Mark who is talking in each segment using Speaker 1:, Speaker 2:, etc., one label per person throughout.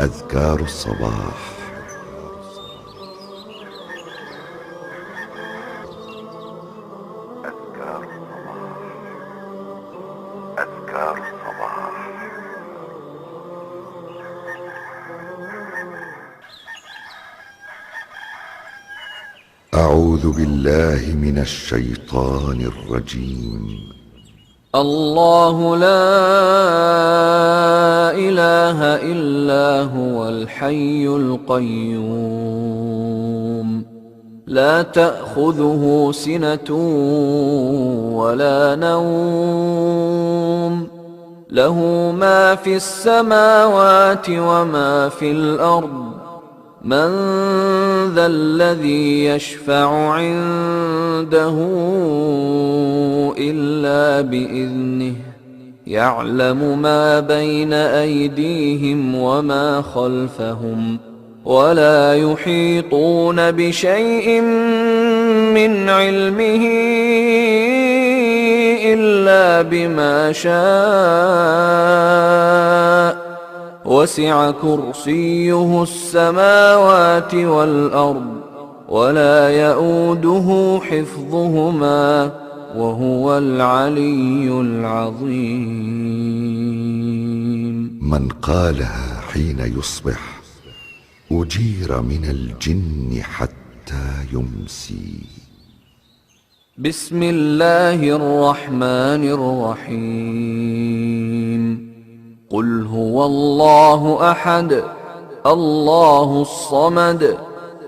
Speaker 1: أذكار الصباح. أذكار الصباح. أذكار الصباح. أعوذ بالله من الشيطان الرجيم.
Speaker 2: الله لا إله إلا هو الحي القيوم لا تأخذه سنة ولا نوم له ما في السماوات وما في الأرض من ذا الذي يشفع عنده إلا بإذنه يعلم ما بين أيديهم وما خلفهم ولا يحيطون بشيء من علمه إلا بما شاء وسع كرسيه السماوات والأرض ولا يئوده حفظهما وهو العلي العظيم.
Speaker 1: من قالها حين يصبح أجير من الجن حتى يمسي.
Speaker 2: بسم الله الرحمن الرحيم. قل هو الله أحد الله الصمد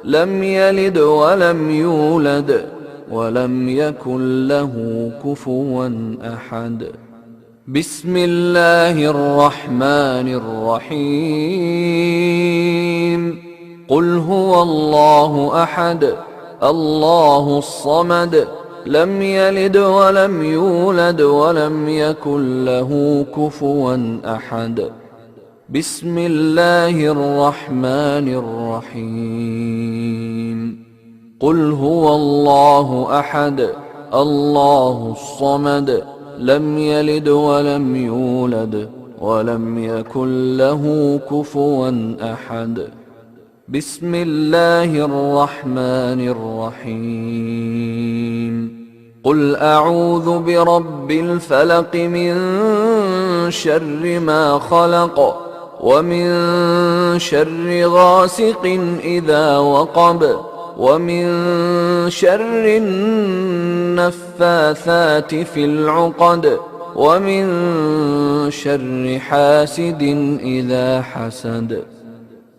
Speaker 2: لم يلد ولم يولد ولم يكن له كفوا أحد. بسم الله الرحمن الرحيم. قل هو الله أحد الله الصمد لم يلد ولم يولد ولم يكن له كفوا أحد. بسم الله الرحمن الرحيم. قل هو الله أحد الله الصمد لم يلد ولم يولد ولم يكن له كفوا أحد. بسم الله الرحمن الرحيم. قل أعوذ برب الفلق من شر ما خلق ومن شر غاسق إذا وقب ومن شر النفاثات في العقد ومن شر حاسد إذا حسد.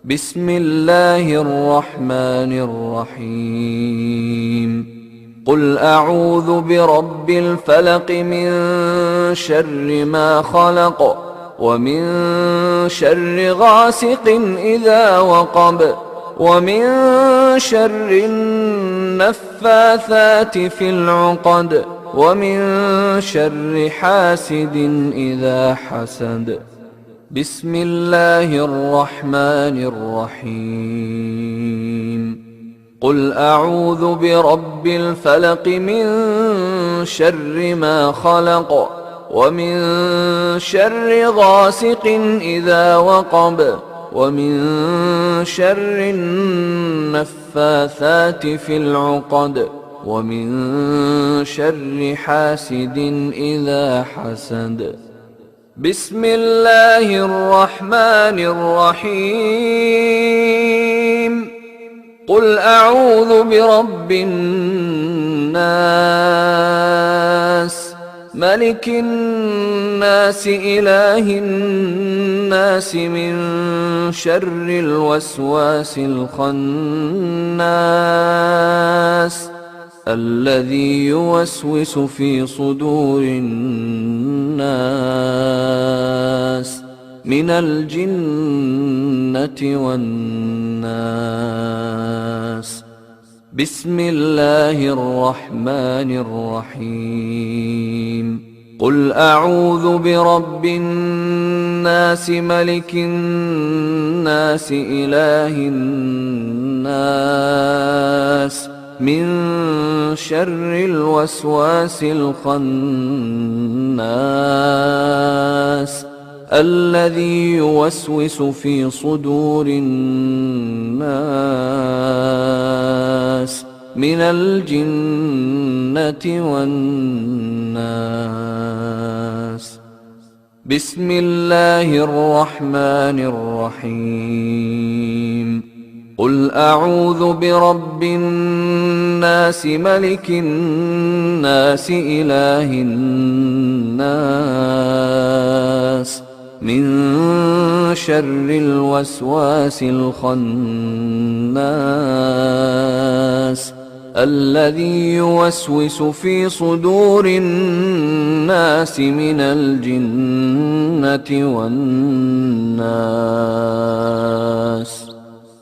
Speaker 2: بسم الله الرحمن الرحيم. قل أعوذ برب الفلق من شر ما خلق ومن شر غاسق إذا وقب ومن شر النفاثات في العقد ومن شر حاسد إذا حسد. بسم الله الرحمن الرحيم. قل أعوذ برب الفلق من شر ما خلق ومن شر غاسق إذا وقب ومن شر النفاثات في العقد ومن شر حاسد إذا حسد. بسم الله الرحمن الرحيم. قل أعوذ برب الناس ملك الناس إله الناس من شر الوسواس الخناس الذي يوسوس في صدور الناس من الجنة والناس. بسم الله الرحمن الرحيم. قل أعوذ برب الناس ملك الناس إله الناس من شر الوسواس الخناس الذي يوسوس في صدور الناس من الجنة والناس. بسم الله الرحمن الرحيم. قل أعوذ برب الناس ملك الناس إله الناس من شر الوسواس الخناس الذي يوسوس في صدور الناس من الجنة والناس.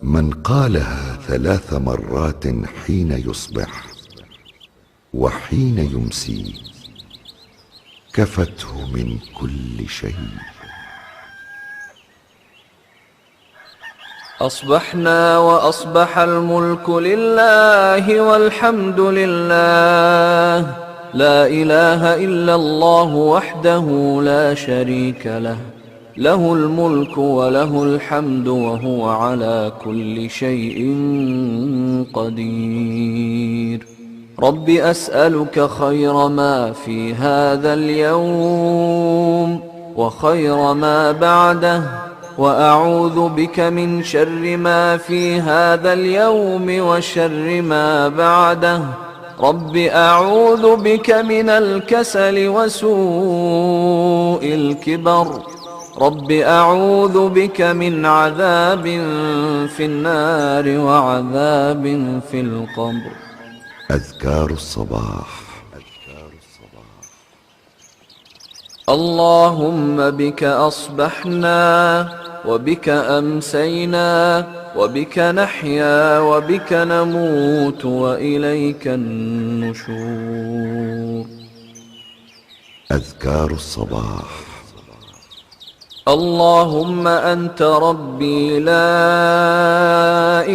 Speaker 1: من قالها 3 مرات حين يصبح وحين يمسي كفته من كل شيء.
Speaker 2: أصبحنا وأصبح الملك لله والحمد لله، لا إله إلا الله وحده لا شريك له، له الملك وله الحمد وهو على كل شيء قدير. رب أسألك خير ما في هذا اليوم وخير ما بعده، وأعوذ بك من شر ما في هذا اليوم وشر ما بعده. رب أعوذ بك من الكسل وسوء الكبر. رب أعوذ بك من عذاب في النار وعذاب في القبر.
Speaker 1: أذكار الصباح.
Speaker 2: اللهم بك أصبحنا وبك أمسينا وبك نحيا وبك نموت وإليك النشور.
Speaker 1: أذكار الصباح.
Speaker 2: اللهم أنت ربي لا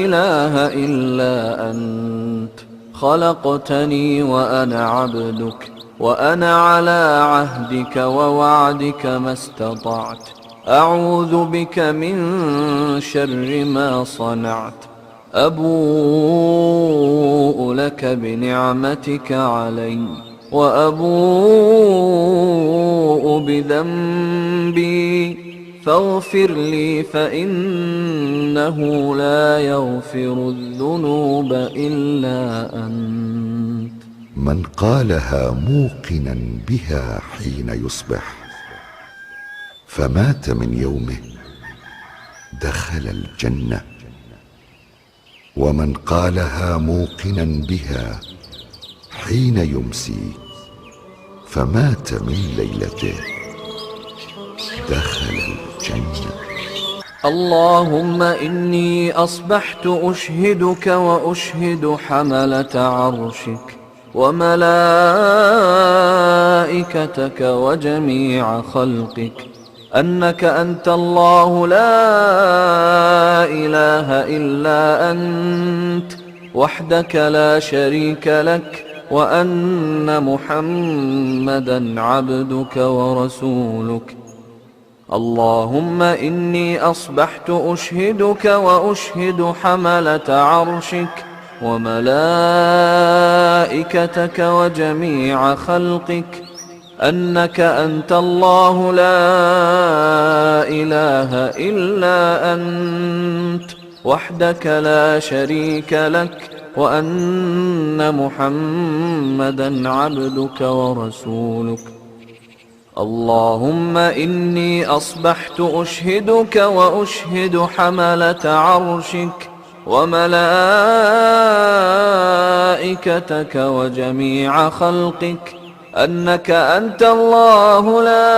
Speaker 2: إله إلا أنت، خلقتني وأنا عبدك، وأنا على عهدك ووعدك ما استطعت. أعوذ بك من شر ما صنعت. أبوء لك بنعمتك علي وأبوء بذنبي فاغفر لي فإنه لا يغفر الذنوب إلا أنت.
Speaker 1: من قالها موقنا بها حين يصبح فمات من يومه دخل الجنة، ومن قالها موقنا بها حين يمسي فمات من ليلته دخل الجنة.
Speaker 2: اللهم إني أصبحت أشهدك وأشهد حملة عرشك وملائكتك وجميع خلقك أنك أنت الله لا إله إلا أنت وحدك لا شريك لك، وأن محمدا عبدك ورسولك. اللهم إني أصبحت أشهدك وأشهد حملة عرشك وملائكتك وجميع خلقك أنك أنت الله لا إله إلا أنت وحدك لا شريك لك، وأن محمدا عبدك ورسولك. اللهم إني أصبحت أشهدك وأشهد حملة عرشك وملائكتك وجميع خلقك أنك أنت الله لا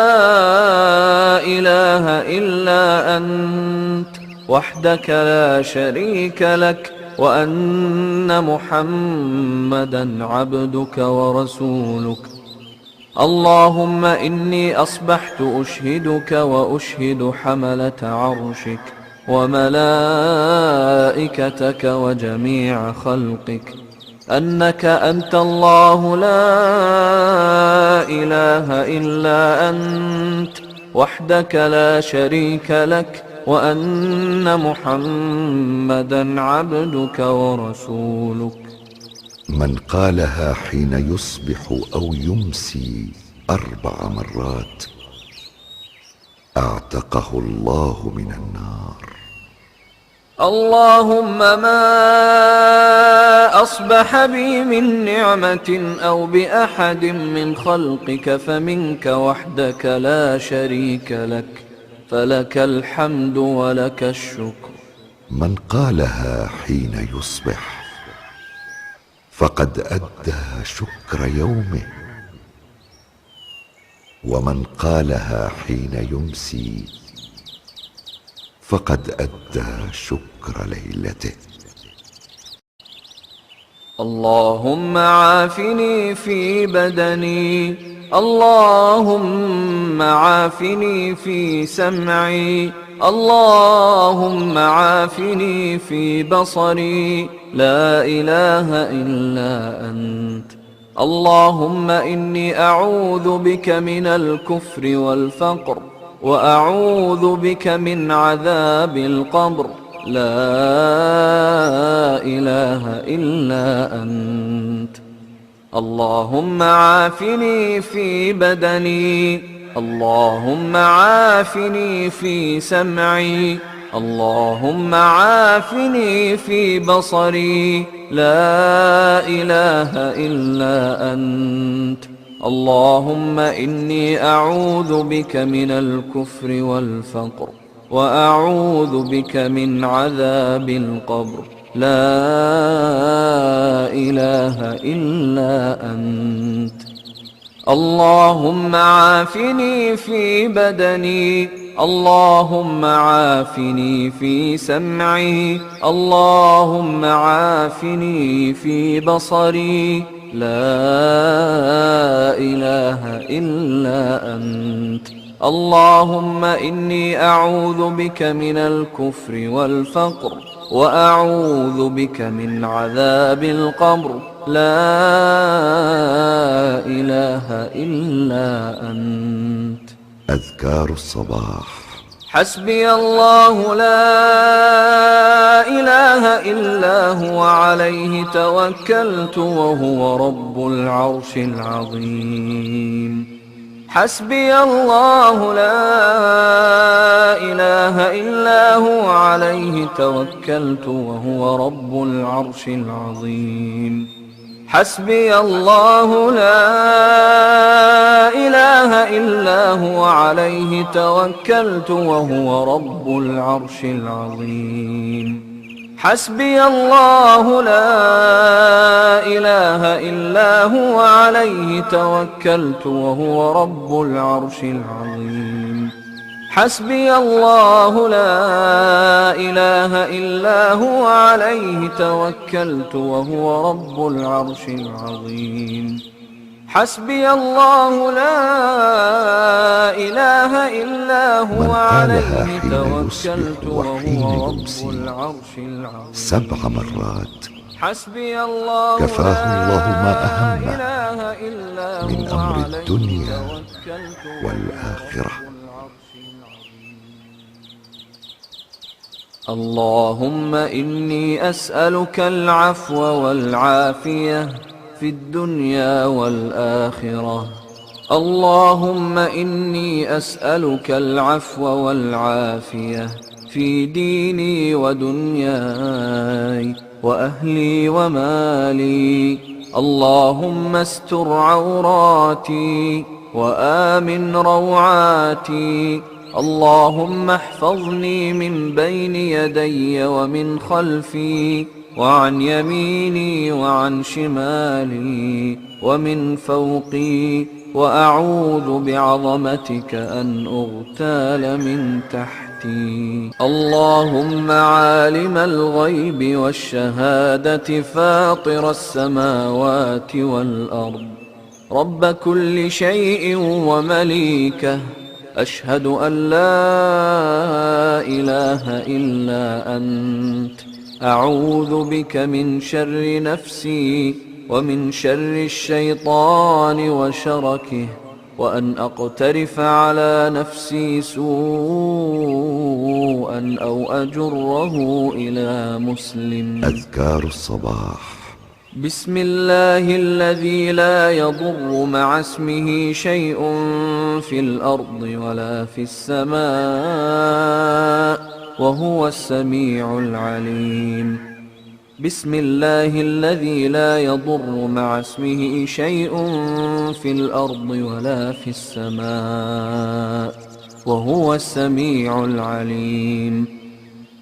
Speaker 2: إله إلا أنت وحدك لا شريك لك، وأن محمدا عبدك ورسولك. اللهم إني أصبحت أشهدك وأشهد حملة عرشك وملائكتك وجميع خلقك أنك أنت الله لا إله إلا أنت وحدك لا شريك لك، وأن محمدا عبدك ورسولك.
Speaker 1: من قالها حين يصبح أو يمسي 4 مرات أعتقه الله من النار.
Speaker 2: اللهم ما أصبح بي من نعمة أو بأحد من خلقك فمنك وحدك لا شريك لك، فلك الحمد ولك الشكر.
Speaker 1: من قالها حين يصبح فقد أدى شكر يومه، ومن قالها حين يمسي فقد أدى شكر ليلته.
Speaker 2: اللهم عافني في بدني، اللهم عافني في سمعي، اللهم عافني في بصري، لا إله إلا أنت. اللهم إني أعوذ بك من الكفر والفقر، وأعوذ بك من عذاب القبر، لا إله إلا أنت. اللهم عافني في بدني، اللهم عافني في سمعي، اللهم عافني في بصري، لا إله إلا أنت. اللهم إني أعوذ بك من الكفر والفقر، وأعوذ بك من عذاب القبر، لا إله إلا أنت. اللهم عافني في بدني، اللهم عافني في سمعي، اللهم عافني في بصري، لا إله إلا أنت. اللهم إني أعوذ بك من الكفر والفقر، وأعوذ بك من عذاب القبر، لا إله إلا أنت.
Speaker 1: أذكار الصباح.
Speaker 2: حسبي الله لا إله إلا هو عليه توكلت وهو رب العرش العظيم. حسبي الله لا إله إلا هو عليه توكلت وهو رب العرش العظيم. حسبي الله لا إله إلا هو عليه توكلت وهو رب العرش العظيم. حسبي الله لا إله إلا هو عليه توكلت وهو رب العرش العظيم. حسبي الله لا إله إلا هو عليه توكلت وهو رب العرش العظيم. حسبي الله لا إله إلا هو عليه توكلت وهو رب العرش العظيم.
Speaker 1: 7 مرات
Speaker 2: حسبي الله
Speaker 1: كفاه الله ما
Speaker 2: لا
Speaker 1: أهمه
Speaker 2: إله إلا
Speaker 1: من
Speaker 2: هو
Speaker 1: أمر
Speaker 2: عليه
Speaker 1: الدنيا
Speaker 2: توكلت وهو
Speaker 1: والآخرة.
Speaker 2: رب العرش العظيم. اللهم إني أسألك العفو والعافية في الدنيا والآخرة. اللهم إني أسألك العفو والعافية في ديني ودنياي وأهلي ومالي. اللهم استر عوراتي وآمن روعاتي. اللهم احفظني من بين يدي ومن خلفي وعن يميني وعن شمالي ومن فوقي، وأعوذ بعظمتك أن أغتال من تحتي. اللهم عالم الغيب والشهادة فاطر السماوات والأرض، رب كل شيء ومليكه، أشهد أن لا إله إلا أنت. أعوذ بك من شر نفسي ومن شر الشيطان وشركه، وأن أقترف على نفسي سوءا أو أجره إلى مسلم.
Speaker 1: أذكار الصباح.
Speaker 2: بسم الله الذي لا يضر مع اسمه شيء في الأرض ولا في السماء وهو السميع العليم. بسم الله الذي لا يضر مع اسمه شيء في الأرض ولا في السماء وهو السميع العليم.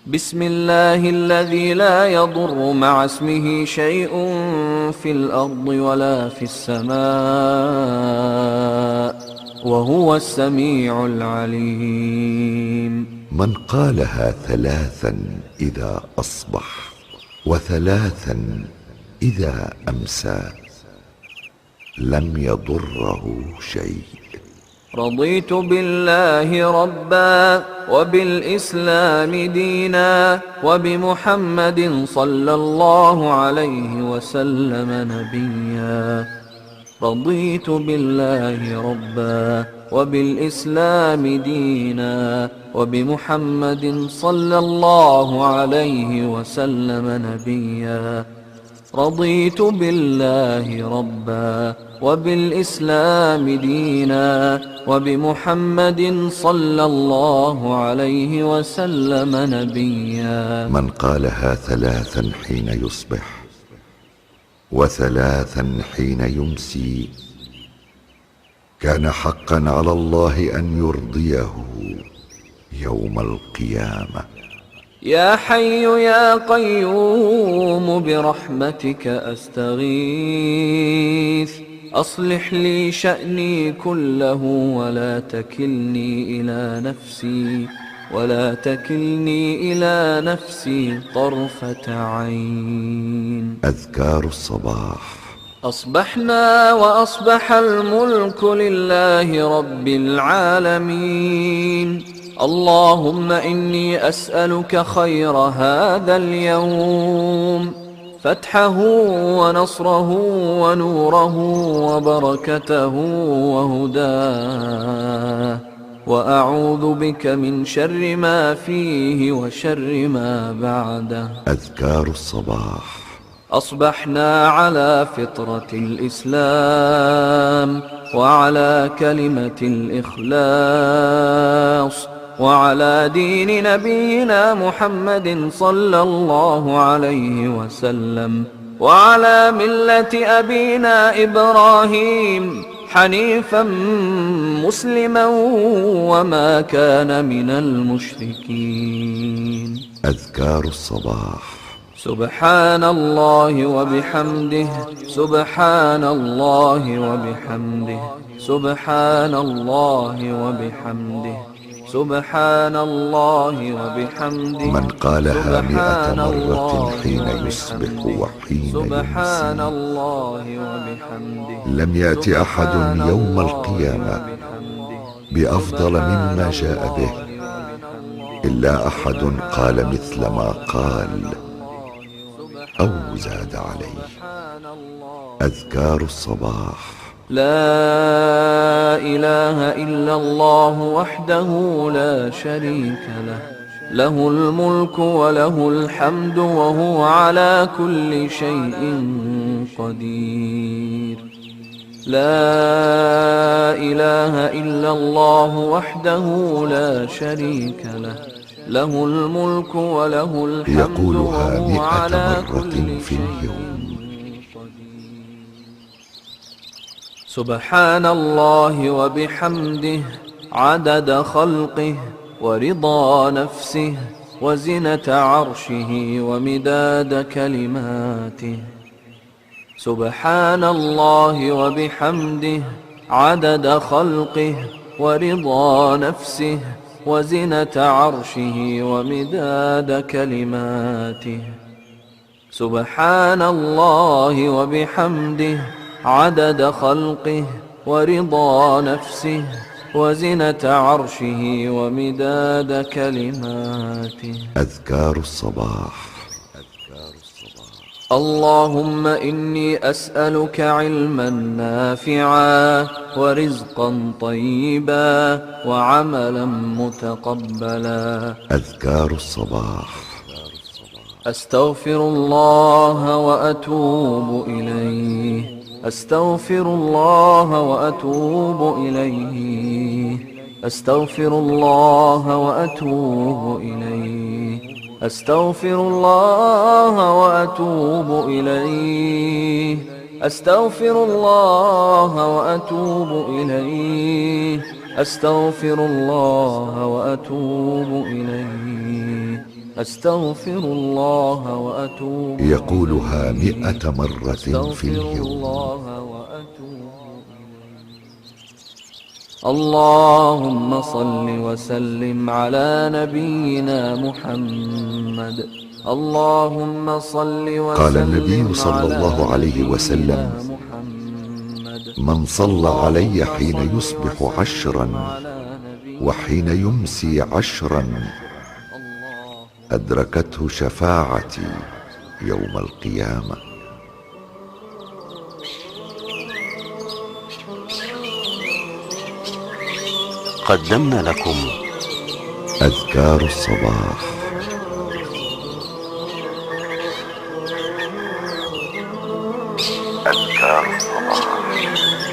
Speaker 2: بسم الله الذي لا يضر مع اسمه شيء في الأرض ولا في السماء وهو السميع العليم.
Speaker 1: من قالها 3 إذا أصبح و3 إذا أمسى لم يضره شيء.
Speaker 2: رضيت بالله ربا وبالإسلام دينا وبمحمد صلى الله عليه وسلم نبيا. رضيت بالله ربا وبالإسلام دينا وبمحمد صلى الله عليه وسلم نبيا. رضيت بالله ربا وبالإسلام دينا وبمحمد صلى الله عليه وسلم نبيا.
Speaker 1: من قالها 3 حين يصبح و3 حين يمسي كان حقا على الله أن يرضيه يوم القيامة.
Speaker 2: يا حي يا قيوم برحمتك أستغيث أصلح لي شأني كله ولا تكلني إلى نفسي طرفة عين.
Speaker 1: أذكار الصباح.
Speaker 2: أصبحنا وأصبح الملك لله رب العالمين. اللهم إني أسألك خير هذا اليوم، فتحه ونصره ونوره وبركته وهداه، وأعوذ بك من شر ما فيه وشر ما بعده.
Speaker 1: أذكار الصباح.
Speaker 2: أصبحنا على فطرة الإسلام وعلى كلمة الإخلاص وعلى دين نبينا محمد صلى الله عليه وسلم وعلى ملة أبينا إبراهيم حنيفا مسلما وما كان من المشركين.
Speaker 1: أذكار الصباح.
Speaker 2: سبحان الله وبحمده سبحان الله وبحمده سبحان الله وبحمده سبحان الله وبحمده.
Speaker 1: من قالها 100 مرة حين يصبح وحين
Speaker 2: سبحان
Speaker 1: يمسي
Speaker 2: الله وبحمده.
Speaker 1: لم يأت أحد يوم القيامة بأفضل مما جاء به إلا أحد قال مثل ما قال أو زاد عليه. أذكار الصباح.
Speaker 2: لا إله إلا الله وحده لا شريك له، له الملك وله الحمد وهو على كل شيء قدير. لا إله إلا الله وحده لا شريك له، له الملك وله الحمد
Speaker 1: يقولها
Speaker 2: وهو
Speaker 1: 100
Speaker 2: على
Speaker 1: مرة
Speaker 2: كل
Speaker 1: في
Speaker 2: شيء
Speaker 1: اليوم.
Speaker 2: سبحان الله وبحمده عدد خلقه ورضا نفسه وزنة عرشه ومداد كلماته. سبحان الله وبحمده عدد خلقه ورضا نفسه وزنة عرشه ومداد كلماته. سبحان الله وبحمده عدد خلقه ورضا نفسه وزنة عرشه ومداد كلماته.
Speaker 1: أذكار الصباح.
Speaker 2: اللهم إني أسألك علما نافعا ورزقا طيبا وعملا متقبلا.
Speaker 1: أذكار الصباح.
Speaker 2: أستغفر الله وأتوب إليه، أستغفر الله وأتوب إليه، أستغفر الله وأتوب إليه، أستغفر الله وأتوب إليه، أستغفر الله وأتوب إليه، أستغفر الله وأتوب إليه، أستغفر الله وأتوب إليه.
Speaker 1: يقولها 100 مرة في اليوم.
Speaker 2: اللهم صل وسلم على نبينا محمد. اللهم صل وسلم
Speaker 1: قال النبي صلى الله عليه وسلم: من صلى علي حين يصبح 10 وحين يمسي 10 أدركته شفاعتي يوم القيامة.
Speaker 3: قدمنا لكم
Speaker 1: أذكار الصباح.
Speaker 3: أذكار الصباح.